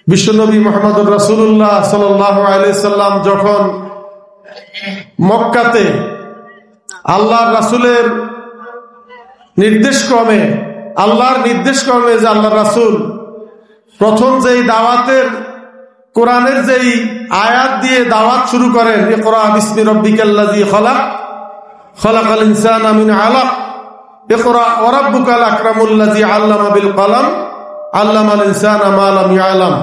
বিশ্বনবী মুহাম্মদুর রাসূলুল্লাহ সাল্লাল্লাহু আলাইহি সাল্লাম যখন মক্কাতে আল্লাহর রাসূলের নির্দেশক্রমে যে আল্লাহর রাসূল প্রথম যেই দাওয়াতের কোরআনের যেই আয়াত দিয়ে দাওয়াত শুরু করেন, ইকরা বিসমি রাব্বিকাল্লাযী খলাক খলাকাল ইনসানা মিন আলাক ইকরা ওয়া রাব্বুকাল আকরামুল্লাযী আল্লামা বিল কলম আল্লামাল ইনসানা মা লাম ইয়ালাম।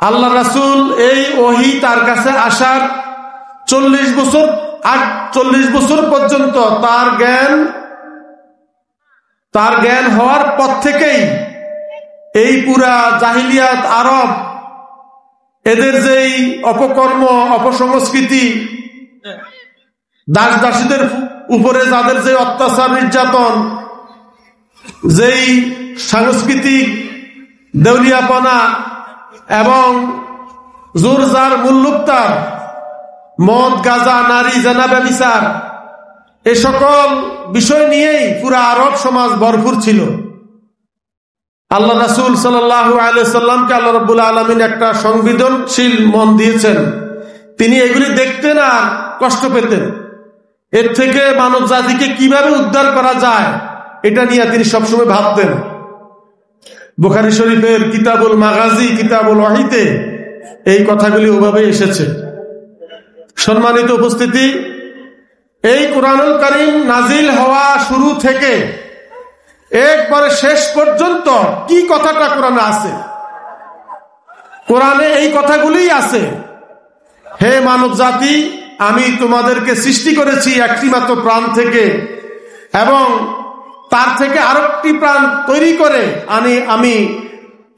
আল্লাহ রাসূল এই ওহী তার কাছে আসার 40 বছর পর্যন্ত তার জ্ঞান হওয়ার পর থেকেই এই পুরা জাহিলিয়াত আরব, এদের যেই অপকর্ম অপসংস্কৃতি, দাস দাসীদের উপরে যাদের যে অত্যাচার নির্যাতন, যেই সাংস্কৃতিক দেউলিয়াপনা এবং জোরজার মুল্লুকতার, মদ গাঁজা নারী জেনা ব্যভিচার, এ সকল বিষয় নিয়েই পুরা আরব সমাজ ভরপুর ছিল। আল্লাহ রাসূল সাল্লাল্লাহু আলাইহি সাল্লামকে আল্লাহ রাব্বুল আলামিন একটা সংবেদনশীল মন দিয়েছেন। তিনি এগুলি দেখতেন আর কষ্ট পেতেন। এর থেকে মানব জাতিকে কিভাবে উদ্ধার করা যায় এটা নিয়ে তিনি সবসময় ভাবতেন। বুখারী শরীফের কিতাবুল মাগাজি, কিতাবুল ওয়াহিতে এই কথাগুলি ওভাবে এসেছে। সম্মানিত উপস্থিতি, এই কুরআনুল কারীম নাজিল হওয়া শুরু থেকে একবারে শেষ পর্যন্ত কি কথাটা কোরআনে আছে? কোরআনে এই কথাগুলিই আছে, হে মানব জাতি, আমি তোমাদেরকে সৃষ্টি করেছি একটি মাত্র প্রাণ থেকে এবং তার থেকে আরেকটি প্রাণ তৈরি করে আমি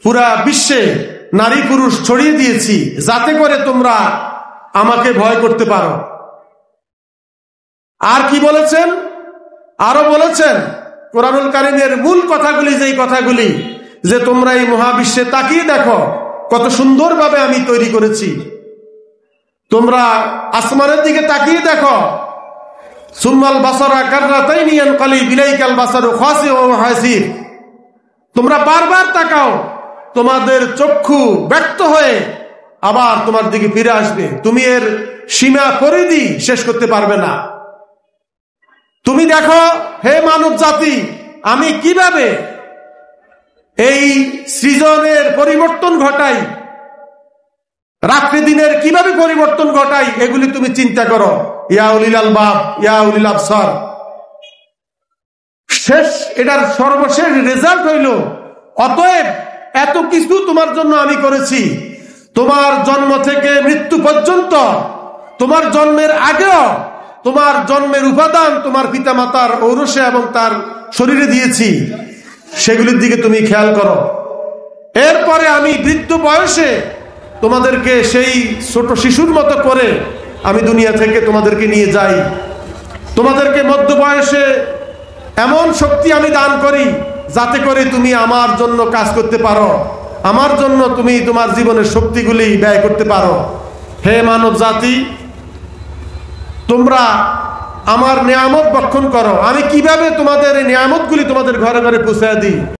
পুরা বিশ্বে নারী পুরুষ ছড়িয়ে দিয়েছি যাতে করে তোমরা আমাকে ভয় করতে পারো। আর কি বলেছেন? আরো বলেছেন কোরআনুল কারীমের মূল কথাগুলি, যেই কথাগুলি যে তোমরা এই মহাবিশ্বে তাকিয়ে দেখো কত সুন্দরভাবে আমি তৈরি করেছি। তোমরা আসমানের দিকে তাকিয়ে দেখো, সুম্মাল বাসারা কাররাতাইনি ইয়ানকালিবু ইলাইকাল বাসারু খাসিউন ওয়া হাসির। তোমরা বারবার তাকাও, তোমাদের চক্ষু ব্যক্ত হয়ে আবার তোমার দিকে ফিরে আসবে। তুমি এর সীমা পরিধি শেষ করতে পারবে না। তুমি দেখো হে মানব জাতি, আমি কিভাবে এই সৃজনের পরিবর্তন ঘটাই, রাত্রি দিনের কিভাবে পরিবর্তন ঘটাই, এগুলি তুমি চিন্তা করো। ইয়া উলিল আলবাব, ইয়া উলিল আবসার। এটার সর্বশেষ রেজাল্ট হইল, অতএব এত কিছু তোমার জন্য আমি করেছি। তোমার জন্ম থেকে মৃত্যু পর্যন্ত, তোমার জন্মের আগেও তোমার জন্মের উপাদান তোমার পিতামাতার ঔরসে এবং তার শরীরে দিয়েছি, সেগুলির দিকে তুমি খেয়াল করো। এরপরে আমি বৃদ্ধ বয়সে তোমাদেরকে সেই ছোট শিশুর মতো করে আমি দুনিয়া থেকে তোমাদেরকে নিয়ে যাই। তোমাদেরকে মধ্য বয়সে এমন শক্তি আমি দান করি যাতে করে তুমি আমার জন্য কাজ করতে পারো, আমার জন্য তুমি তোমার জীবনের শক্তিগুলি ব্যয় করতে পারো। হে মানব জাতি, তোমরা আমার নিয়ামত ভক্ষণ করো। আমি কিভাবে তোমাদের এই নিয়ামতগুলি তোমাদের ঘরে ঘরে পৌঁছে দিই।